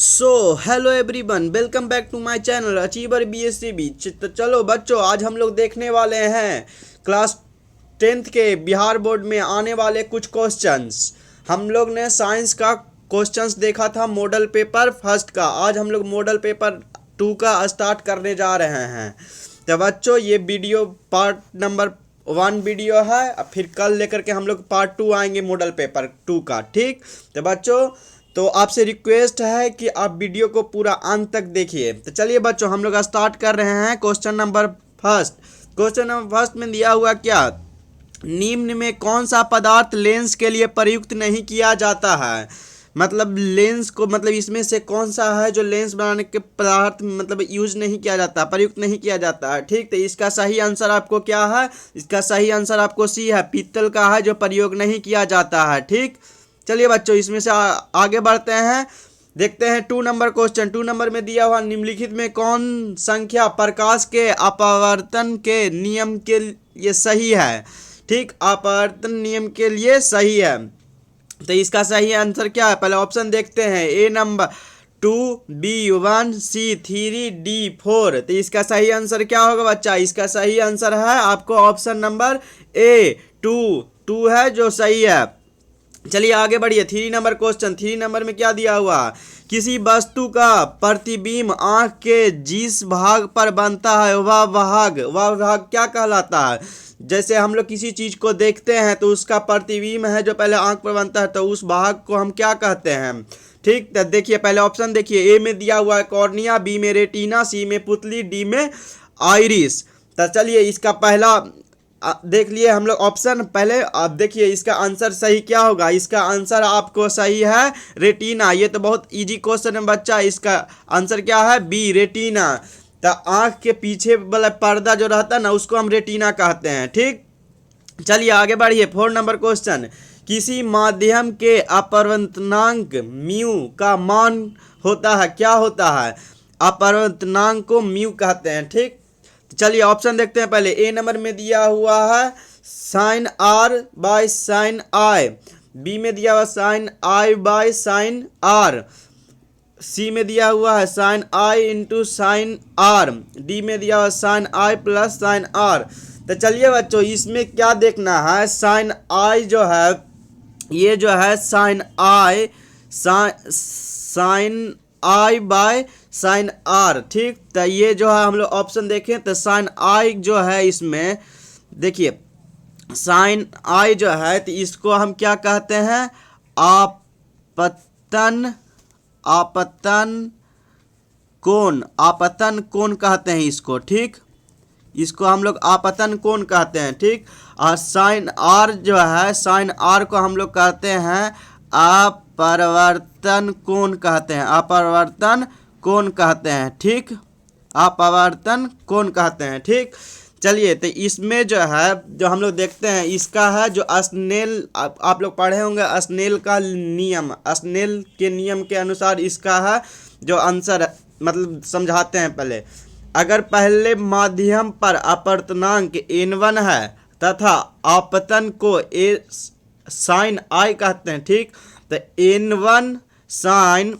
So hello everyone, welcome back to my channel Achiever BSCB। तो चलो बच्चों, आज हम लोग देखने वाले हैं क्लास 10th के बिहार बोर्ड में आने वाले कुछ क्वेश्चंस। हम लोग ने साइंस का क्वेश्चंस देखा था मॉडल पेपर फर्स्ट का। आज हम लोग मॉडल पेपर 2 का स्टार्ट करने जा रहे हैं। तो बच्चों, ये वीडियो पार्ट नंबर 1 वीडियो है। फिर कल लेकर के हम लोग पार्ट 2 आएंगे मॉडल पेपर 2 का। ठीक, तो बच्चों, तो आपसे रिक्वेस्ट है कि आप वीडियो को पूरा अंत तक देखिए। तो चलिए बच्चों, हम लोग स्टार्ट कर रहे हैं question number first. Question number first में दिया हुआ क्या, निम्न में कौन सा पदार्थ लेंस के लिए प्रयुक्त नहीं किया जाता है। मतलब लेंस को, मतलब इसमें से कौन सा है जो लेंस बनाने के पदार्थ मतलब यूज नहीं किया जाता, प्रयुक्त नहीं किया जाता है। ठीक, तो इसका सही आंसर आपको क्या है, इसका सही आंसर आपको सी है, पीतल का है जो प्रयोग नहीं किया जाता है। ठीक, चलिए बच्चों, इसमें से आगे बढ़ते हैं। देखते हैं 2 नंबर क्वेश्चन। 2 नंबर में दिया हुआ, निम्नलिखित में कौन संख्या प्रकाश के अपवर्तन के नियम के लिए सही है। ठीक, अपवर्तन नियम के लिए सही है। तो इसका सही आंसर क्या है, पहले ऑप्शन देखते हैं। ए नंबर 2, B 1, C 3, D 4। तो इसका सही आंसर क्या होगा बच्चा, इसका सही आंसर है आपको ऑप्शन नंबर ए 2 है जो सही है। चलिए आगे बढ़िए। 3 नंबर क्वेश्चन। 3 नंबर में क्या दिया हुआ, किसी वस्तु का प्रतिबिंब आंख के जिस भाग पर बनता है वह भाग क्या कहलाता है। जैसे हम लोग किसी चीज को देखते हैं तो उसका प्रतिबिंब है जो पहले आंख पर बनता है, तो उस भाग को हम क्या कहते हैं। ठीक, तो देखिए पहले ऑप्शन देखिए। ए में दिया हुआ है कॉर्निया, बी में रेटिना, सी में पुतली, डी में आइरिस। तो चलिए इसका पहला देख लिए हम लोग ऑप्शन। पहले आप देखिए इसका आंसर सही क्या होगा। इसका आंसर आपको सही है रेटिना। ये तो बहुत इजी क्वेश्चन है बच्चा। इसका आंसर क्या है, बी रेटिना। तो आंख के पीछे वाला पर्दा जो रहता है ना, उसको हम रेटिना कहते हैं। ठीक, चलिए आगे बढ़िए। 4 नंबर क्वेश्चन, किसी माध्यम के अपवर्तनांक म्यू का मान होता है, क्या होता है। अपवर्तनांक को म्यू कहते हैं। ठीक, चलिए ऑप्शन देखते हैं। पहले ए नंबर में दिया हुआ है sine R by sine I, B में दिया हुआ sine I by sine R, C में दिया हुआ है sine I into sine R, D में दिया हुआ sine I plus sine are. तो चलिए बच्चों, इसमें क्या देखना है, साइन आई जो है, ये जो है sine i, sine I by sine are. ठीक, तो ये जो है हम लोग ऑप्शन देखें तो साइन आई जो है, इसमें देखिए साइन आई जो है, तो इसको हम क्या कहते हैं, आपतन कोण कहते हैं इसको। ठीक, इसको हम लोग आपतन कोण कहते हैं। ठीक, और साइन आर जो है, साइन आर को हम लोग कहते हैं अपवर्तन कोण कहते हैं, अपवर्तन कोण कहते हैं। ठीक, अपवर्तन कोण कहते हैं। ठीक, चलिए तो इसमें जो है, जो हम लोग देखते हैं, इसका है जो स्नेल, आप लोग पढ़े होंगे स्नेल का नियम, स्नेल के नियम के अनुसार इसका है जो आंसर, मतलब समझाते हैं पहले। अगर पहले माध्यम पर अपवर्तनांक n1 है तथा आपतन को ए साइन आई कहते हैं। ठीक, तो n1 sign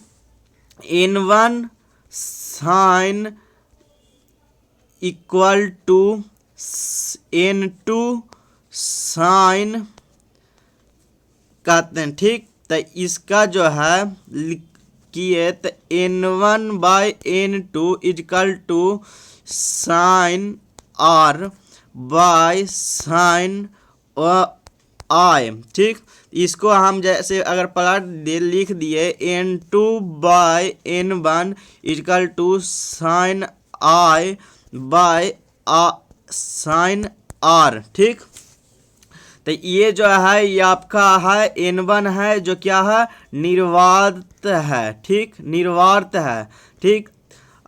equal to n2 sign कहते हैं। ठीक, तो इसका जो है किए तो n1 by n2 is equal to sine R by sine I. ठीक, इसको हम जैसे अगर प्लॉट लिख दिए n2 by n1 is equal to sine I by sine are. ठीक, तो ये जो है ये आपका है n1 है जो क्या है, निर्वात है। ठीक, निर्वात है। ठीक,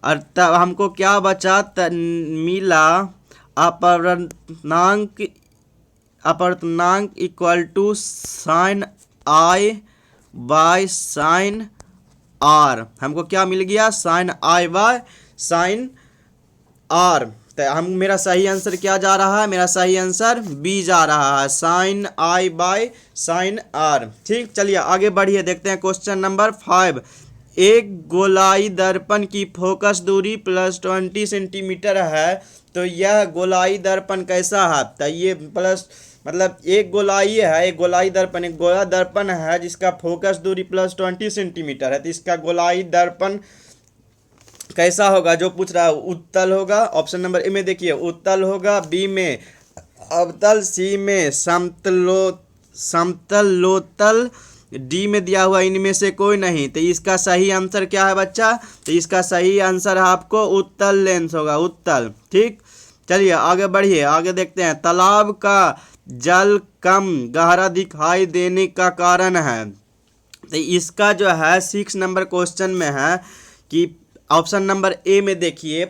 और तब हमको क्या बचा, मिला अपवर्तनांक equal to sine I by sine r. हमको क्या मिल गया, sine I by sine are. तो हम, मेरा सही आंसर क्या जा रहा है, मेरा सही आंसर बी जा रहा है, sine I by sine are. ठीक, चलिए आगे बढ़िए। देखते हैं क्वेश्चन नंबर 5। एक गोलाई दर्पण की फोकस दूरी +20 सेंटीमीटर है, तो यह गोलाई दर्पण कैसा है? तो ये प्लस मतलब एक गोलाई है, एक गोलाई दर्पण, एक गोला दर्पण है जिसका फोकस दूरी +20 सेंटीमीटर है, तो इसका गोलाई दर्पण कैसा होगा? जो पूछ रहा है उत्तल होगा। ऑप्शन नंबर ए में देखिए उत्तल होगा, बी में अवतल, सी में समतलोत्तल, डी में दिया हुआ इनमें से कोई नहीं। तो इसका सही आंसर क्या है बच्चा? तो इसका सही आंसर है आपको उत्तल लेंस होगा, उत्तल। ठीक, चलिए आगे बढ़िए, आगे देखते हैं। तालाब का जल कम गहरा दिखाई देने का कारण है, तो इसका जो है 6 नंबर क्वेश्चन में है कि ऑप्शन नंबर ए में देखिए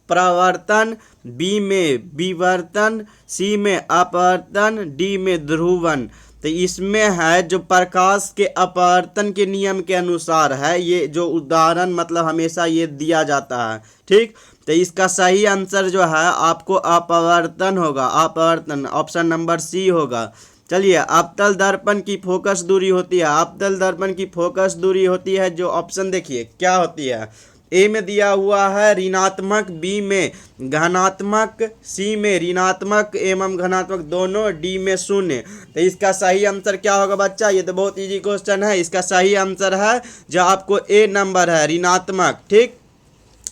प्रवर्तन, बी में विवर्तन, सी में अपवर्तन, डी में ध्रुवन। तो इसमें है जो प्रकाश के अपवर्तन के नियम के अनुसार है, ये जो उदाहरण मतलब हमेशा ये दिया जाता है। ठीक, तो इसका सही आंसर जो है आपको अपवर्तन होगा, अपवर्तन, ऑप्शन नंबर सी होगा। चलिए, अवतल दर्पण की फोकस दूरी होती है, अवतल दर्पण की फोकस दूरी होती है जो ऑप्शन देखिए क्या होती है। ए में दिया हुआ है ऋणात्मक, बी में घनात्मक, सी में ऋणात्मक एवं घनात्मक दोनों, डी में 0। तो इसका सही आंसर क्या होगा बच्चा? ये तो बहुत इजी क्वेश्चन है। इसका सही आंसर है जो आपको ए नंबर है, ऋणात्मक। ठीक,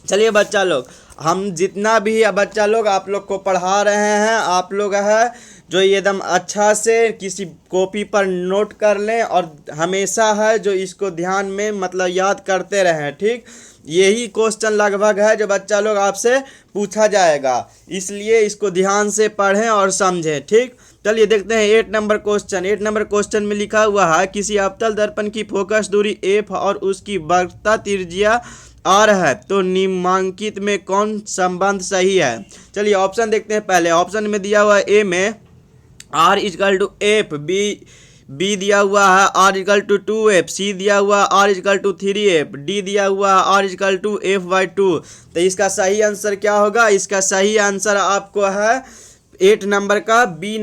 चलिए बच्चा लोग, हम जितना भी बच्चा लोग आप लोग को पढ़ा रहे हैं, आप लोग है जो एकदम अच्छा से किसी कॉपी पर नोट कर लें और हमेशा है जो इसको ध्यान में मतलब याद करते रहें। ठीक, यही क्वेश्चन लगभग है जो बच्चा लोग आपसे पूछा जाएगा, इसलिए इसको ध्यान से पढ़ें और समझें। ठीक, चलिए देखते हैं 8 नंबर क्वेश्चन। 8 नंबर क्वेश्चन में लिखा हुआ है किसी अवतल दर्पण की फोकस दूरी एफ और उसकी वक्रता त्रिज्या आर है, तो निम्नांकित में कौन संबंध सही है? चलिए ऑप्शन देखते हैं। पहले ऑप्शन में दिया हुआ है ए में R=F, बी दिया हुआ है R=2F, सी दिया हुआ है R=3F, डी दिया हुआ है R=F/2। तो इसका सही आंसर क्या होगा? इसका सही आंसर आपको है 8 नंबर का बी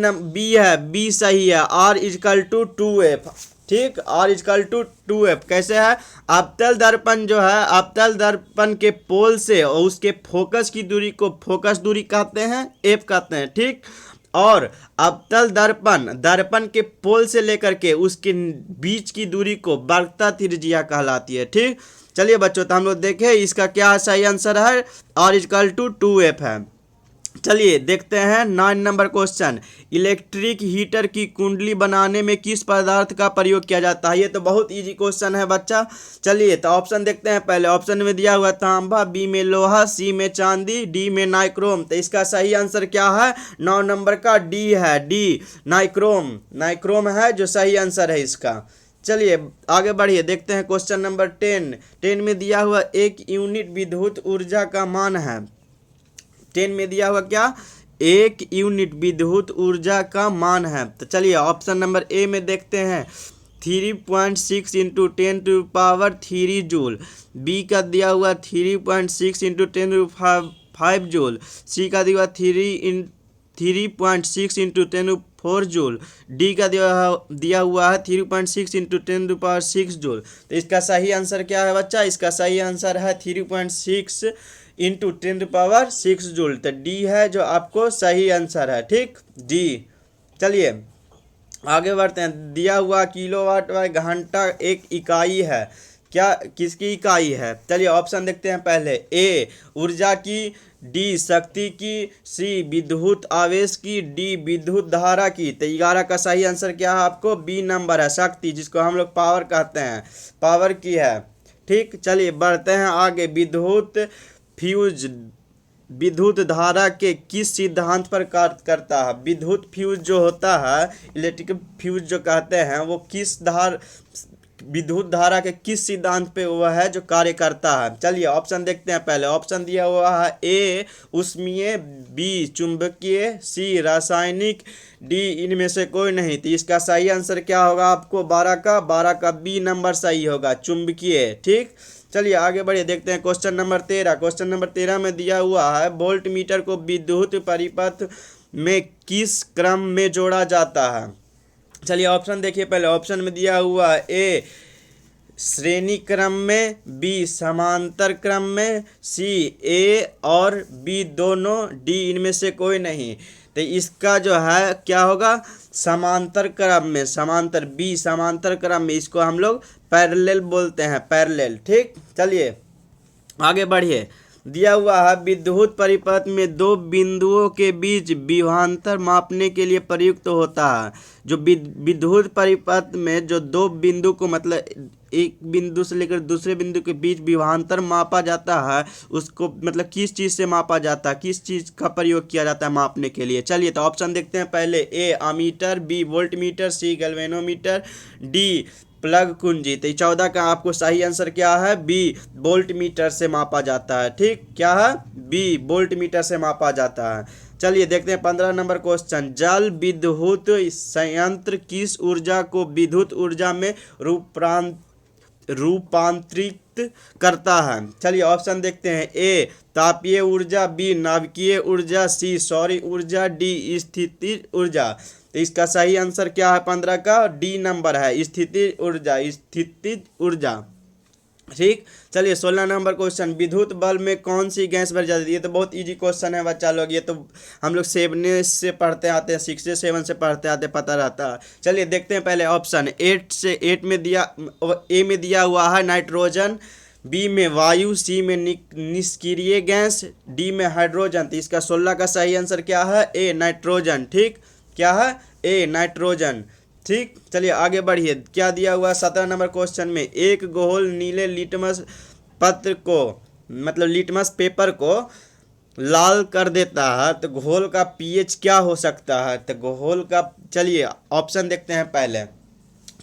है, बी सही है, R=2F। ठीक, R=2F कैसे है? अवतल दर्पण जो है, अवतल दर्पण के पोल से और उसके फोकस की दूरी को फोकस दूरी कहते हैं, एफ कहते हैं। ठीक, और अवतल दर्पण के पोल से लेकर के उसके बीच की दूरी को वक्रता त्रिज्या कहलाती है। ठीक, चलिए बच्चों, तो हम लोग देखें इसका क्या सही आंसर है, R=2F है। चलिए देखते हैं 9 नंबर क्वेश्चन। इलेक्ट्रिक हीटर की कुंडली बनाने में किस पदार्थ का प्रयोग किया जाता है? ये तो बहुत इजी क्वेश्चन है बच्चा। चलिए तो ऑप्शन देखते हैं। पहले ऑप्शन में दिया हुआ तांबा, बी में लोहा, सी में चांदी, डी में नाइक्रोम। तो इसका सही आंसर क्या है? 9 नंबर का डी है, डी नाइक्रोम, नाइक्रोम है जो सही आंसर है इसका। चलिए आगे बढ़िए, देखते हैं क्वेश्चन नंबर 10। 10 में दिया हुआ 1 यूनिट विद्युत ऊर्जा का मान है। 10 में दिया हुआ क्या? 1 यूनिट विद्युत ऊर्जा का मान है। तो चलिए ऑप्शन नंबर ए में देखते हैं 3.6 इंटू 10⁻³ जूल, बी का दिया हुआ 3.6 इंटू 10⁵ जूल, सी का दिया हुआ 3.6 इंटू 10⁴ जूल, डी का दिया हुआ है 3.6 इंटू 10⁶ जूल। तो इसका सही आंसर क्या है बच्चा? इसका सही आंसर है 3.6 इंटू 10⁶ जूल। तो डी है जो आपको सही आंसर है। ठीक, डी। चलिए आगे बढ़ते हैं। दिया हुआ किलोवाट बाय घंटा एक इकाई है, क्या किसकी इकाई है? चलिए ऑप्शन देखते हैं। पहले ए ऊर्जा की, डी शक्ति की, सी विद्युत आवेश की, डी विद्युत धारा की। तो 11 का सही आंसर क्या है आपको? बी नंबर है, शक्ति, जिसको हम लोग पावर कहते हैं, पावर की है। ठीक, चलिए बढ़ते हैं आगे। विद्युत धारा के किस सिद्धांत पर कार्य करता है? विद्युत फ्यूज जो होता है, इलेक्ट्रिक फ्यूज जो कहते हैं, वो विद्युत धारा के किस सिद्धांत पे वह है जो कार्य करता है? चलिए ऑप्शन देखते हैं। पहले ऑप्शन दिया हुआ है ए ऊष्मीय, बी चुंबकीय, सी रासायनिक, डी इनमें से कोई नहीं। तो इसका सही आंसर क्या होगा आपको? 12 का बी नंबर सही होगा, चुंबकीय। ठीक, चलिए आगे बढ़िए, देखते हैं क्वेश्चन नंबर 13। क्वेश्चन नंबर 13 में दिया हुआ है वोल्ट मीटर को विद्युत परिपथ में किस क्रम में जोड़ा जाता है? चलिए ऑप्शन देखिए। पहले ऑप्शन में दिया हुआ है ए श्रेणी क्रम में, बी समांतर क्रम में, सी ए और बी दोनों, डी इनमें से कोई नहीं। तो इसका जो है क्या होगा, समांतर क्रम में, समांतर, बी समांतर क्रम में, इसको हम लोग पैरेलल बोलते हैं, पैरेलल। ठीक, चलिए आगे बढ़िए। दिया हुआ है विद्युत परिपथ में दो बिंदुओं के बीच विभवांतर मापने के लिए प्रयुक्त होता है। जो विद्युत परिपथ में जो दो बिंदु को, मतलब एक बिंदु से लेकर दूसरे बिंदु के बीच विभवांतर मापा जाता है, उसको मतलब किस चीज़ से मापा जाता है, किस चीज़ का प्रयोग किया जाता है मापने के लिए। चलिए तो ऑप्शन देखते हैं। पहले ए अमीटर, बी वोल्टमीटर, सी गैल्वेनोमीटर, डी प्लग कुंजी। तो 14 का आपको सही आंसर क्या है, बी वोल्ट मीटर से मापा जाता है। ठीक, क्या है, बी वोल्ट मीटर से मापा जाता है। चलिए देखते हैं 15 नंबर क्वेश्चन। जल विद्युत संयंत्र किस ऊर्जा को विद्युत ऊर्जा में रूपांतरित करता है। चलिए ऑप्शन देखते हैं। ए तापीय ऊर्जा, बी नाभिकीय ऊर्जा, सी सौर ऊर्जा, डी स्थितिज ऊर्जा। तो इसका सही आंसर क्या है 15 का, डी नंबर है, स्थितिज ऊर्जा, स्थितिज ऊर्जा। ठीक, चलिए 16 नंबर क्वेश्चन। विद्युत बल्ब में कौन सी गैस भरी जाती है। ये तो बहुत इजी क्वेश्चन है बच्चा लोग, ये तो हम लोग 7 से पढ़ते आते हैं, 6 से 7 से पढ़ते आते, पता रहता है। चलिए देखते हैं पहले ऑप्शन। 8 में दिया, ए में दिया हुआ है नाइट्रोजन, बी में वायु, सी में निष्क्रिय गैस, डी में हाइड्रोजन। तो इसका 16 का सही आंसर क्या है, ए नाइट्रोजन। ठीक, क्या है, ए नाइट्रोजन। ठीक, चलिए आगे बढ़िए। क्या दिया हुआ 17 नंबर क्वेश्चन में। एक गोल नीले लिटमस पत्र को, मतलब लिटमस पेपर को लाल कर देता है, तो घोल का पीएच क्या हो सकता है। तो घोल का, चलिए ऑप्शन देखते हैं पहले।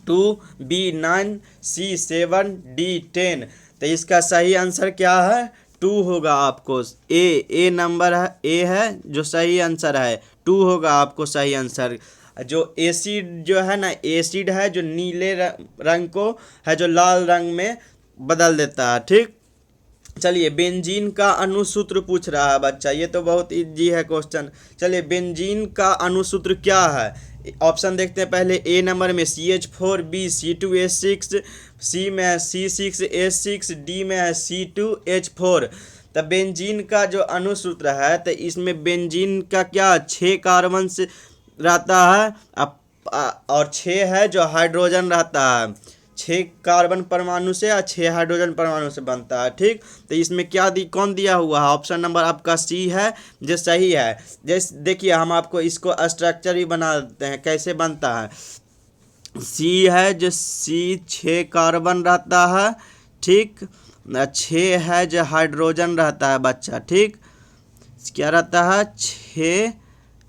2, बी 9, सी 7, डी 10। तो इसका सही आंसर क्या है, 2 होगा आपको। ए नंबर है, ए है जो सही आंसर है, 2 होगा आपको सही आंसर। जो एसिड जो है ना, एसिड है जो नीले रंग को है जो लाल रंग में बदल देता है। ठीक, चलिए बेंजीन का अणुसूत्र पूछ रहा है बच्चा, ये तो बहुत इजी है क्वेश्चन। चलिए बेंजीन का अणुसूत्र क्या है। ऑप्शन देखते हैं पहले। ए नंबर में CH4, बी C2H6, सी में है C6H6, डी में है C2H4। तो बेंजीन का जो अणुसूत्र है, तो इसमें बेंजीन का क्या 6 कार्बन से रहता है, और 6 है जो हाइड्रोजन रहता है। 6 कार्बन परमाणु से और 6 हाइड्रोजन परमाणु से बनता है। ठीक, तो इसमें क्या कौन दिया हुआ है, ऑप्शन नंबर आपका सी है जो सही है। जैसे देखिए हम आपको इसको स्ट्रक्चर भी बना देते हैं, कैसे बनता है। सी है जो सी 6 कार्बन रहता है। ठीक, 6 है जो हाइड्रोजन रहता है बच्चा। ठीक, क्या रहता है, 6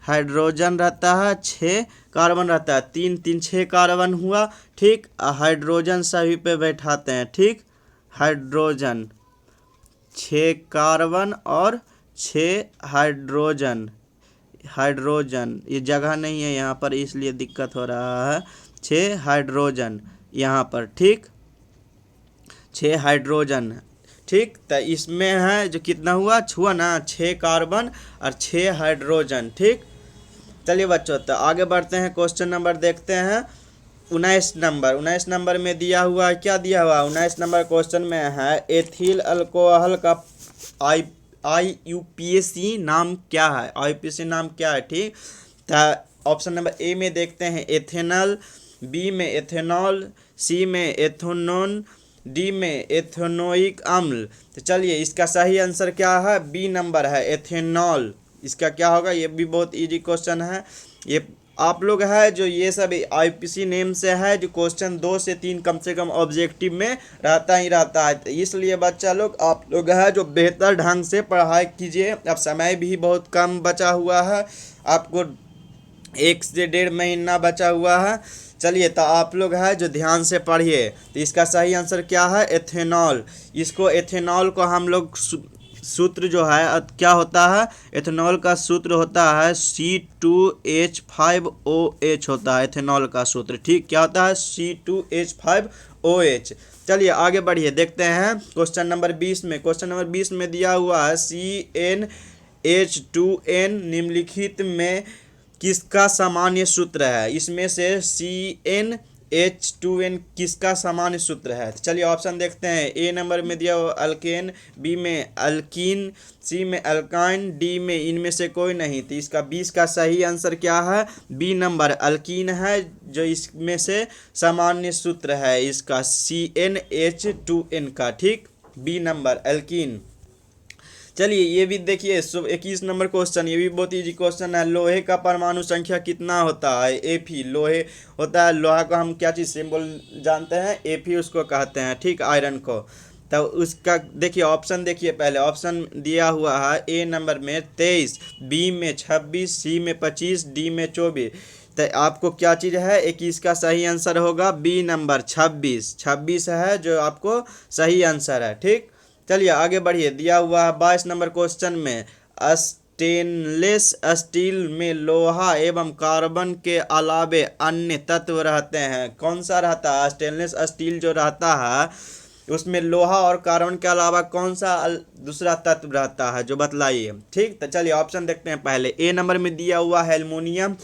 हाइड्रोजन रहता है, 6 कार्बन रहता है, 3 6 कार्बन हुआ। ठीक, हाइड्रोजन सभी पे बैठाते हैं। ठीक, हाइड्रोजन 6 कार्बन और 6 हाइड्रोजन, हाइड्रोजन ये जगह नहीं है यहाँ पर इसलिए दिक्कत हो रहा है। 6 हाइड्रोजन यहाँ पर। ठीक, 6 हाइड्रोजन। ठीक, तो इसमें है जो कितना हुआ ना, 6 कार्बन और 6 हाइड्रोजन। ठीक, चलिए बच्चों तो आगे बढ़ते हैं। क्वेश्चन नंबर देखते हैं 19 नंबर में दिया हुआ है, क्या दिया हुआ है 19 नंबर क्वेश्चन में है। एथिल अल्कोहल का IUPAC नाम क्या है, IUPAC नाम क्या है। ठीक, तो ऑप्शन नंबर ए में देखते हैं एथेनॉल, बी में एथेनॉल, सी में एथेनोन, डी में एथेनोइक अम्ल। तो चलिए इसका सही आंसर क्या है, बी नंबर है एथेनॉल। इसका क्या होगा, ये भी बहुत इजी क्वेश्चन है। ये आप लोग है जो ये सब IUPAC नेम से है, जो क्वेश्चन 2 से 3 कम से कम ऑब्जेक्टिव में रहता ही रहता है। तो इसलिए बच्चा लोग आप लोग है जो बेहतर ढंग से पढ़ाई कीजिए। अब समय भी बहुत कम बचा हुआ है, आपको 1 से 1.5 महीना बचा हुआ है। चलिए तो आप लोग है जो ध्यान से पढ़िए। तो इसका सही आंसर क्या है, एथेनॉल। इसको एथेनॉल को हम लोग सूत्र जो है क्या होता है, एथेनॉल का सूत्र होता है C2H5OH होता है एथेनॉल का सूत्र। ठीक, क्या होता है, C2H5OH। चलिए आगे बढ़िए, देखते हैं क्वेश्चन नंबर 20 में। क्वेश्चन नंबर 20 में दिया हुआ है CnH2n निम्नलिखित में किसका सामान्य सूत्र है। इसमें से CnH H2N किसका सामान्य सूत्र है? तो चलिए ऑप्शन देखते हैं। ए नंबर में दिया हुआ अल्केन, बी में अल्कीन, सी में अल्काइन, डी में इनमें से कोई नहीं। तो इसका 20 का सही आंसर क्या है? बी नंबर अल्कीन है, जो इसमें से सामान्य सूत्र है इसका CnH2n का। ठीक, बी नंबर अल्कीन। चलिए ये भी देखिए 21 नंबर क्वेश्चन, ये भी बहुत इजी क्वेश्चन है। लोहे का परमाणु संख्या कितना होता है? Fe लोहे होता है। लोहा को हम क्या चीज़ सिंबल जानते हैं? Fe उसको कहते हैं। ठीक, आयरन को। तो उसका देखिए ऑप्शन, देखिए पहले ऑप्शन दिया हुआ है। ए नंबर में 23, बी में 26, सी में 25, डी में 24। तो आपको क्या चीज़ है? 21 का सही आंसर होगा बी नंबर 26। 26 है जो आपको सही आंसर है। ठीक, चलिए आगे बढ़िए। दिया हुआ है 22 नंबर क्वेश्चन में, स्टेनलेस स्टील में लोहा एवं कार्बन के अलावे अन्य तत्व रहते हैं। कौन सा रहता है? स्टेनलेस स्टील जो रहता है उसमें लोहा और कार्बन के अलावा कौन सा दूसरा तत्व रहता है, जो बतलाइए। ठीक, तो चलिए ऑप्शन देखते हैं पहले। ए नंबर में दिया हुआ है एल्युमिनियम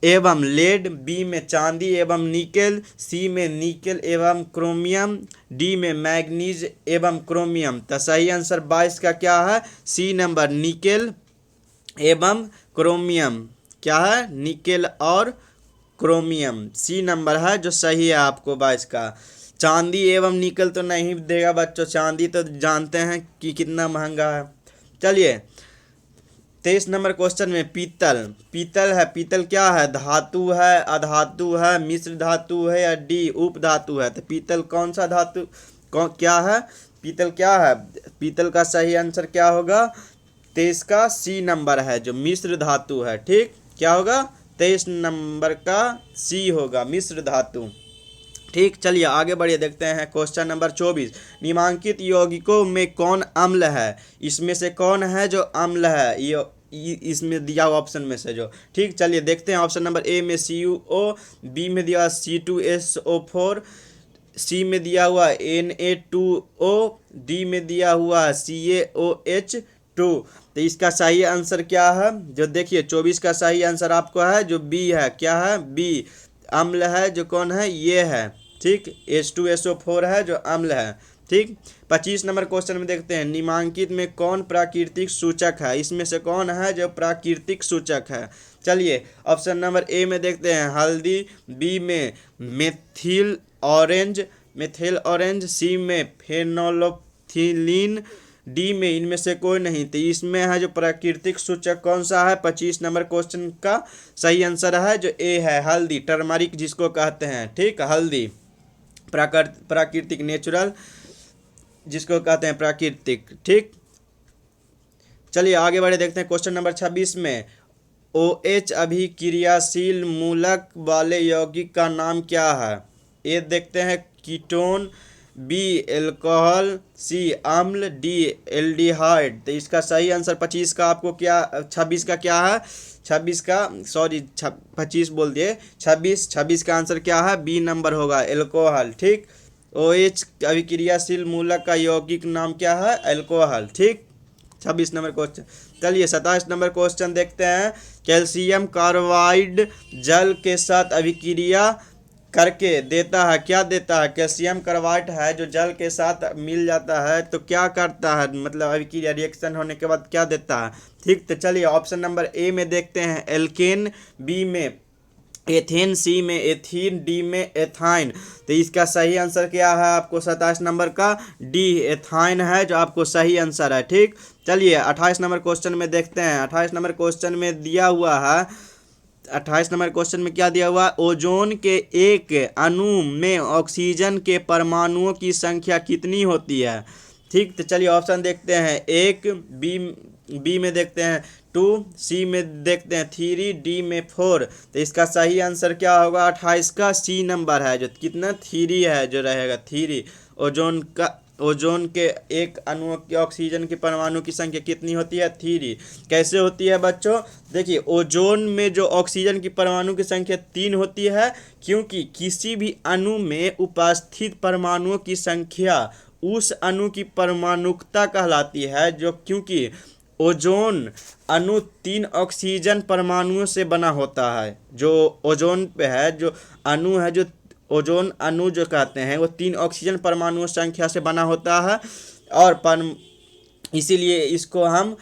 एवं लेड, बी में चांदी एवं निकेल, सी में निकेल एवं क्रोमियम, डी में मैग्नीज एवं क्रोमियम। तो सही आंसर 22 का क्या है? सी नंबर निकेल एवं क्रोमियम। क्या है? निकेल और क्रोमियम, सी नंबर है जो सही है आपको 22 का। चांदी एवं निकेल तो नहीं देगा बच्चों, चांदी तो जानते हैं कि कितना महंगा है। चलिए 23 नंबर क्वेश्चन में पीतल, पीतल है। पीतल क्या है? धातु है, अधातु है, मिश्र धातु है या डी उप धातु है? तो पीतल कौन सा धातु क्या है? पीतल क्या है? पीतल का सही आंसर क्या होगा? 23 का सी नंबर है जो मिश्र धातु है। ठीक, क्या होगा? 23 नंबर का सी होगा, मिश्र धातु। ठीक, चलिए आगे बढ़िए। देखते हैं क्वेश्चन नंबर 24। निम्नलिखित यौगिकों में कौन अम्ल है? इसमें से कौन है जो अम्ल है? ये इसमें दिया हुआ ऑप्शन में से जो। ठीक, चलिए देखते हैं। ऑप्शन नंबर ए में CuO, बी में दिया C2SO4, सी में दिया हुआ Na2O, डी में दिया हुआ CaOH2। तो इसका सही आंसर क्या है? जो देखिए 24 का सही आंसर आपको है जो बी है। क्या है? बी अम्ल है जो कौन है? ये है। ठीक, H2SO4 है जो अम्ल है। ठीक, 25 नंबर क्वेश्चन में देखते हैं। निम्नलिखित में कौन प्राकृतिक सूचक है? इसमें से कौन है जो प्राकृतिक सूचक है? चलिए ऑप्शन नंबर ए में देखते हैं हल्दी, बी में मेथिल ऑरेंज, सी में फेनोल्फिनीन, डी में इनमें से कोई नहीं। तो इसमें है जो प्राकृतिक सूचक कौन सा है? 25 नंबर क्वेश्चन का सही आंसर है जो ए है, हल्दी, टर्मरिक जिसको कहते हैं। ठीक, हल्दी प्राकृतिक, नेचुरल जिसको कहते हैं प्राकृतिक। ठीक, चलिए आगे बढ़े। देखते हैं क्वेश्चन नंबर 26 में OH अभिक्रियाशील मूलक वाले यौगिक का नाम क्या है? ए देखते हैं कीटोन, बी एल्कोहल, सी अम्ल, डी एल्डिहाइड। तो इसका सही आंसर 25 का आपको क्या 26 का क्या है? 26 का 25 बोल दिए। 26 का आंसर क्या है? बी नंबर होगा, एल्कोहल। ठीक, OH अभिक्रियाशील मूलक का यौगिक नाम क्या है? एल्कोहल। ठीक, 26 नंबर क्वेश्चन। चलिए 27 नंबर क्वेश्चन देखते हैं। कैल्शियम कार्बाइड जल के साथ अभिक्रिया करके देता है, क्या देता है? कैल्शियम कार्बाइड है जो जल के साथ मिल जाता है तो क्या करता है? मतलब अभिक्रिया रिएक्शन होने के बाद क्या देता है? ठीक, तो चलिए ऑप्शन नंबर ए में देखते हैं एल्केन, बी में एथेन, सी में एथीन, डी में एथाइन। तो इसका सही आंसर क्या है आपको 27 नंबर का? डी एथाइन है जो आपको सही आंसर है। ठीक, चलिए 28 नंबर क्वेश्चन में देखते हैं। 28 नंबर क्वेश्चन में दिया हुआ है, 28 नंबर क्वेश्चन में क्या दिया हुआ है? ओजोन के एक अणु में ऑक्सीजन के परमाणुओं की संख्या कितनी होती है? ठीक, तो चलिए ऑप्शन देखते हैं। एक, बी में देखते हैं 2, सी में देखते हैं 3, डी में 4। तो इसका सही आंसर क्या होगा? 28 का सी नंबर है जो कितना 3 है जो रहेगा 3। ओजोन के एक अणु के ऑक्सीजन के परमाणु की संख्या कितनी होती है? 3। कैसे होती है बच्चों? देखिए ओजोन में जो ऑक्सीजन की परमाणु की संख्या 3 होती है क्योंकि किसी भी अणु में उपस्थित परमाणुओं की संख्या उस अणु की परमाणुकता कहलाती है। जो क्योंकि ओजोन अणु 3 ऑक्सीजन परमाणुओं से बना होता है। जो ओजोन पे है जो अणु है जो ओजोन अणु जो कहते हैं वो 3 ऑक्सीजन परमाणु संख्या से बना होता है और इसीलिए इसको हम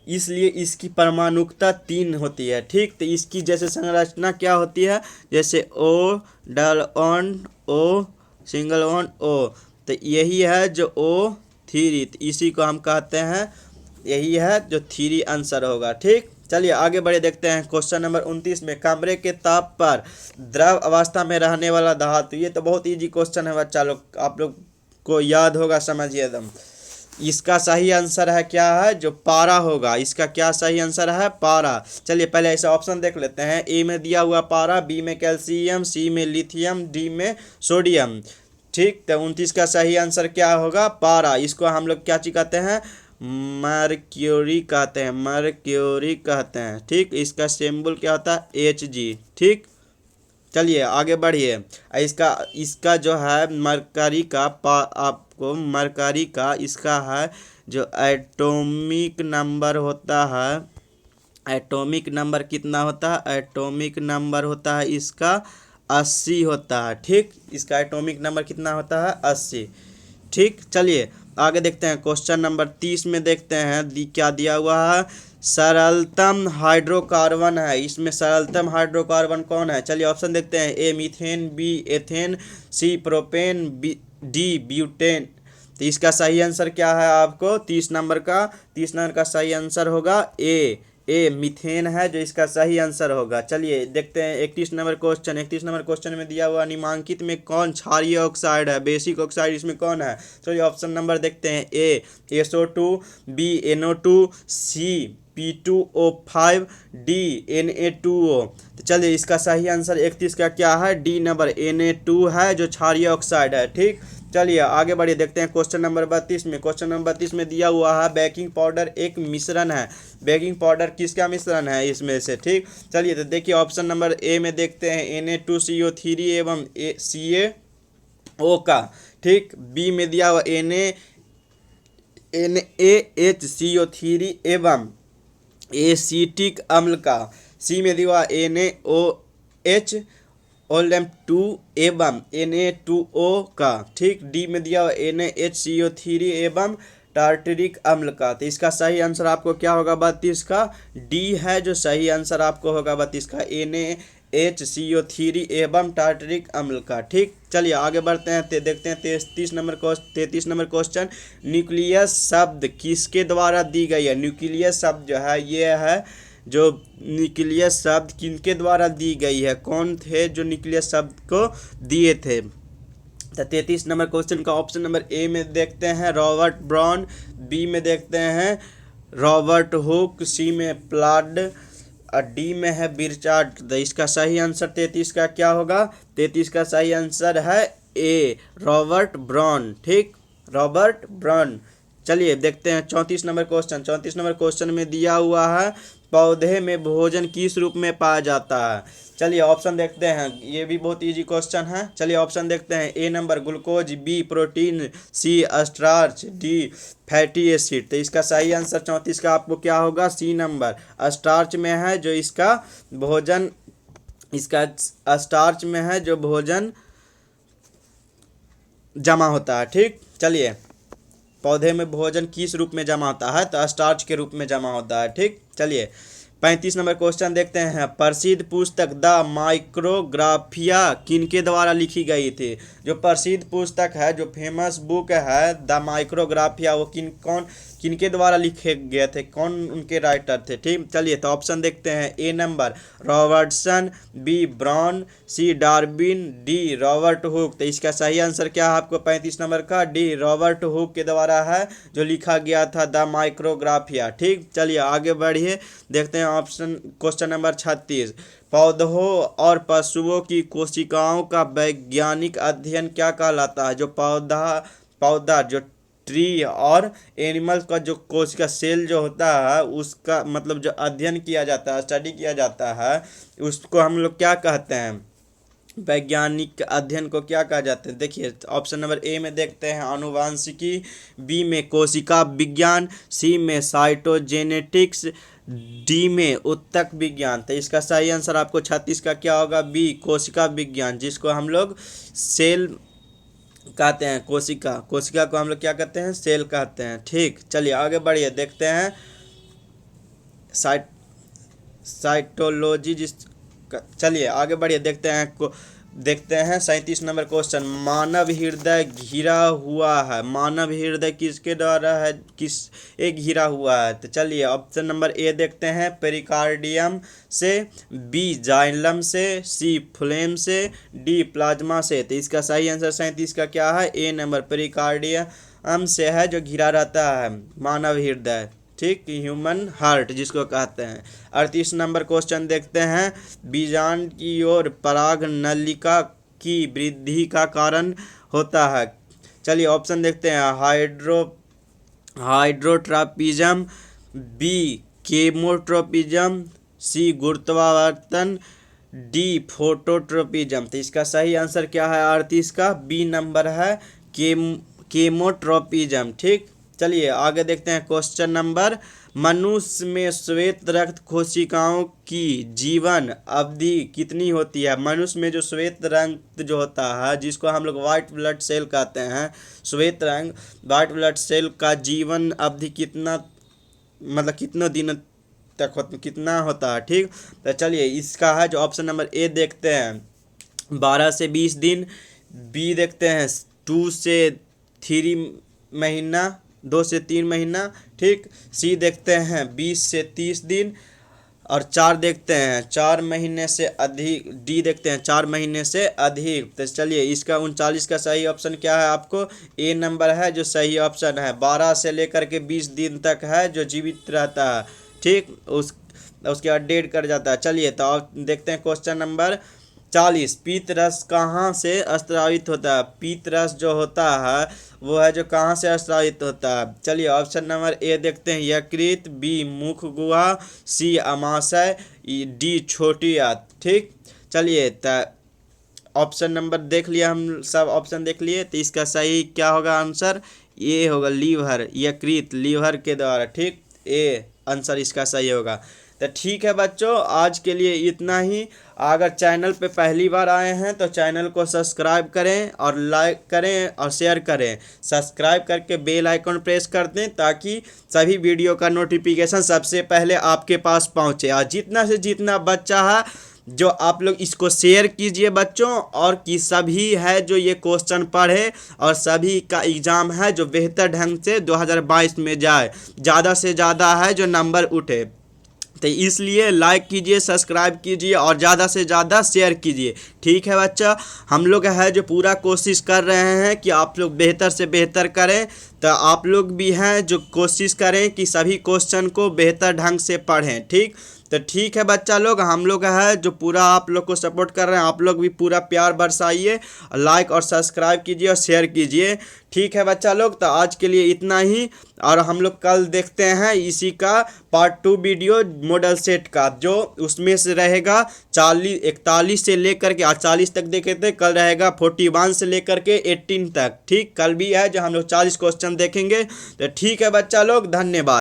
इसलिए इसकी परमाणुकता 3 होती है। ठीक, तो इसकी जैसे संरचना क्या होती है, जैसे O double bond O single bond O, तो यही है जो O3, तो इसी को हम कहते हैं, यही है जो 3 आंसर होगा। ठीक, चलिए आगे बढ़े, देखते हैं क्वेश्चन नंबर 29 में कमरे के ताप पर द्रव अवस्था में रहने वाला धातु। ये तो बहुत इजी क्वेश्चन है बच्चा लोग, आप लोग को याद होगा, समझिए एकदम। इसका सही आंसर है क्या है, जो पारा होगा। इसका क्या सही आंसर है, पारा। चलिए पहले ऐसा ऑप्शन देख लेते हैं। ए में दिया हुआ पारा, बी में कैल्शियम, सी में लिथियम, डी में सोडियम। ठीक, तो 29 का सही आंसर क्या होगा, पारा। इसको हम लोग क्या चीज कहते हैं, मर्क्यूरी कहते हैं, मर्क्यूरी कहते हैं। ठीक, इसका सिंबल क्या होता है, Hg। ठीक, चलिए आगे बढ़िए। इसका जो है मरकरी का आपको मरकरी का इसका है जो एटॉमिक नंबर होता है, एटॉमिक नंबर कितना होता है, एटॉमिक नंबर होता है इसका 80 होता है। ठीक, इसका एटॉमिक नंबर कितना होता है, 80। ठीक, चलिए आगे देखते हैं। क्वेश्चन नंबर 30 में देखते हैं क्या दिया हुआ है, सरलतम हाइड्रोकार्बन है। इसमें सरलतम हाइड्रोकार्बन कौन है, चलिए ऑप्शन देखते हैं। A methane, B ethane, C propane, D butane. तो इसका सही आंसर क्या है आपको, 30 नंबर का सही आंसर होगा ए मीथेन है जो इसका सही आंसर होगा। चलिए देखते हैं 31 नंबर क्वेश्चन। 31 नंबर क्वेश्चन में दिया हुआ निम्नलिखित में कौन क्षारीय ऑक्साइड है, बेसिक ऑक्साइड इसमें कौन है। चलिए ऑप्शन नंबर देखते हैं। ए SO2, बी NO2, सी P2O5, डी Na2O। तो चलिए इसका सही आंसर 31 का क्या है, डी नंबर Na2 है जो क्षारीय ऑक्साइड है। ठीक, चलिए आगे बढ़िए, देखते हैं क्वेश्चन नंबर 32 में। क्वेश्चन नंबर 32 में दिया हुआ है बेकिंग पाउडर एक मिश्रण है। बेकिंग पाउडर किसका मिश्रण है इसमें से। ठीक, चलिए तो देखिए ऑप्शन नंबर ए में देखते हैं Na2CO3 एवं CaO का। ठीक, बी में दिया हुआ NaHCO3 एवं एसीटिक अम्ल का। सी में दिया हुआ NaOH OL2 एवं Na2O का। ठीक, डी में दिया हुआ NaHCO3 एवं टार्टरिक अम्ल का। तो इसका सही आंसर आपको क्या होगा, 32 का डी है जो सही आंसर आपको होगा 32 का, NaHCO3 एवं टार्टरिक अम्ल का। ठीक, चलिए आगे बढ़ते हैं, देखते हैं 33 नंबर क्वेश्चन। न्यूक्लियस शब्द किसके द्वारा दी गई है। न्यूक्लियस शब्द जो है ये है जो न्यूक्लियस शब्द किनके द्वारा दी गई है, कौन थे जो न्यूक्लियस शब्द को दिए थे। तो 33 नंबर क्वेश्चन का ऑप्शन नंबर ए में देखते हैं रॉबर्ट ब्राउन, बी में देखते हैं रॉबर्ट हुक, सी में प्लाड और डी में है बिरचार्ड। तो इसका सही आंसर 33 का क्या होगा, 33 का सही आंसर है ए रॉबर्ट ब्राउन। ठीक, रॉबर्ट ब्राउन। चलिए देखते हैं 34 नंबर क्वेश्चन। 34 नंबर क्वेश्चन में दिया हुआ है पौधे में भोजन किस रूप में पाया जाता है। चलिए ऑप्शन देखते हैं, ये भी बहुत इजी क्वेश्चन है। चलिए ऑप्शन देखते हैं। ए नंबर ग्लूकोज, बी प्रोटीन, सी स्टार्च, डी फैटी एसिड। तो इसका सही आंसर 34 का आपको क्या होगा, सी नंबर स्टार्च में है जो इसका भोजन, इसका स्टार्च में है जो भोजन जमा होता है। ठीक, चलिए पौधे में भोजन किस रूप में जमा होता है, तो स्टार्च के रूप में जमा होता है। ठीक, चलिए 35 नंबर क्वेश्चन देखते हैं। प्रसिद्ध पुस्तक द माइक्रोग्राफिया किनके द्वारा लिखी गई थी। जो प्रसिद्ध पुस्तक है, जो फेमस बुक है द माइक्रोग्राफिया, वो किनके द्वारा लिखे गए थे, कौन उनके राइटर थे। ठीक, चलिए तो ऑप्शन देखते हैं। ए नंबर रॉबर्टसन, बी ब्राउन, सी डार्विन, डी रॉबर्ट हुक। तो इसका सही आंसर क्या है आपको 35 नंबर का, डी रॉबर्ट हुक के द्वारा है जो लिखा गया था द माइक्रोग्राफिया। ठीक, चलिए आगे बढ़िए, देखते हैं ऑप्शन क्वेश्चन नंबर 36। पौधों और पशुओं की कोशिकाओं का वैज्ञानिक अध्ययन क्या कहलाता है। जो पौधा जो ट्री और एनिमल का जो कोशिका सेल जो होता है उसका मतलब जो अध्ययन किया जाता है, स्टडी किया जाता है, उसको हम लोग क्या कहते हैं, वैज्ञानिक अध्ययन को क्या कहा जाता है? देखिए ऑप्शन नंबर ए में देखते हैं आनुवांशिकी, बी में कोशिका विज्ञान, सी में साइटोजेनेटिक्स, डी में उत्तक विज्ञान। तो इसका सही आंसर आपको 36 का क्या होगा? बी कोशिका विज्ञान, जिसको हम लोग सेल कहते हैं। कोशिका को हम लोग क्या कहते हैं? सेल कहते हैं। ठीक, चलिए आगे बढ़िए, देखते हैं साइटोलॉजी चलिए आगे बढ़िए, देखते हैं 37 नंबर क्वेश्चन। मानव हृदय घिरा हुआ है, मानव हृदय किसके द्वारा है, किस एक घिरा हुआ है? तो चलिए ऑप्शन नंबर ए देखते हैं पेरिकार्डियम से, बी जाइलम से, सी फ्लेम से, डी प्लाज्मा से। तो इसका सही आंसर 37 का क्या है? ए नंबर पेरिकार्डियम से है, जो घिरा रहता है मानव हृदय। ठीक, ह्यूमन हार्ट जिसको कहते हैं। 38 नंबर क्वेश्चन देखते हैं। बीजांड की ओर पराग नलिका की वृद्धि का कारण होता है। चलिए ऑप्शन देखते हैं। हाइड्रोट्रॉपिज्म, बी केमोट्रोपिज्म, सी गुरुत्वावर्तन, डी फोटोट्रोपिज्म। तो इसका सही आंसर क्या है 38 का? बी नंबर है केमोट्रोपिज्म। ठीक, चलिए आगे देखते हैं क्वेश्चन नंबर। मनुष्य में श्वेत रक्त कोशिकाओं की जीवन अवधि कितनी होती है? मनुष्य में जो श्वेत रक्त जो होता है, जिसको हम लोग वाइट ब्लड सेल कहते हैं, श्वेत रंग वाइट ब्लड सेल का जीवन अवधि कितना, मतलब कितने दिन तक कितना होता है? ठीक, तो चलिए इसका है जो ऑप्शन नंबर ए देखते हैं 12 से 20 दिन, बी देखते हैं 2 से 3 महीना, 2 से 3 महीना। ठीक, सी देखते हैं 20 से 30 दिन, और 4 देखते हैं 4 महीने से अधिक, डी देखते हैं 4 महीने से अधिक। तो चलिए इसका 39 का सही ऑप्शन क्या है? आपको ए नंबर है जो सही ऑप्शन है। 12 से लेकर के 20 दिन तक है जो जीवित रहता है। ठीक, उसके बाद डेड कर जाता है। चलिए तो आप देखते हैं क्वेश्चन नंबर 40। पीत रस कहाँ से स्रावित होता है? पीत रस जो होता है वो है जो कहाँ से स्रावित होता है? चलिए ऑप्शन नंबर ए देखते हैं यकृत, बी मुख गुहा, सी अमाशय, डी छोटी आंत। ठीक, चलिए तो ऑप्शन नंबर देख लिया, हम सब ऑप्शन देख लिए। तो इसका सही क्या होगा आंसर? ए होगा लीवर, यकृत लीवर के द्वारा। ठीक, ए आंसर इसका सही होगा। तो ठीक है बच्चों, आज के लिए इतना ही। अगर चैनल पे पहली बार आए हैं तो चैनल को सब्सक्राइब करें और लाइक करें और शेयर करें। सब्सक्राइब करके बेल आइकन प्रेस कर दें ताकि सभी वीडियो का नोटिफिकेशन सबसे पहले आपके पास पहुंचे। और जितना से जितना बच्चा है जो आप लोग इसको शेयर कीजिए बच्चों, और कि सभी है जो ये क्वेश्चन पढ़े और सभी का एग्ज़ाम है जो बेहतर ढंग से 2022 में जाए, ज़्यादा से ज़्यादा है जो नंबर उठे। तो इसलिए लाइक कीजिए, सब्सक्राइब कीजिए और ज़्यादा से ज़्यादा शेयर कीजिए। ठीक है बच्चा, हम लोग है जो पूरा कोशिश कर रहे हैं कि आप लोग बेहतर से बेहतर करें। तो आप लोग भी हैं जो कोशिश करें कि सभी क्वेश्चन को बेहतर ढंग से पढ़ें। ठीक, तो ठीक है बच्चा लोग, हम लोग है जो पूरा आप लोग को सपोर्ट कर रहे हैं, आप लोग भी पूरा प्यार बरसाइए, लाइक और सब्सक्राइब कीजिए और शेयर कीजिए। ठीक है बच्चा लोग, तो आज के लिए इतना ही, और हम लोग कल देखते हैं इसी का पार्ट 2 वीडियो मॉडल सेट का, जो उसमें से रहेगा 41 से लेकर के 40 तक देखे थे, कल रहेगा 41 से लेकर के 18 तक। ठीक, कल भी है जो हम लोग 40 क्वेश्चन देखेंगे। तो ठीक है बच्चा लोग, धन्यवाद।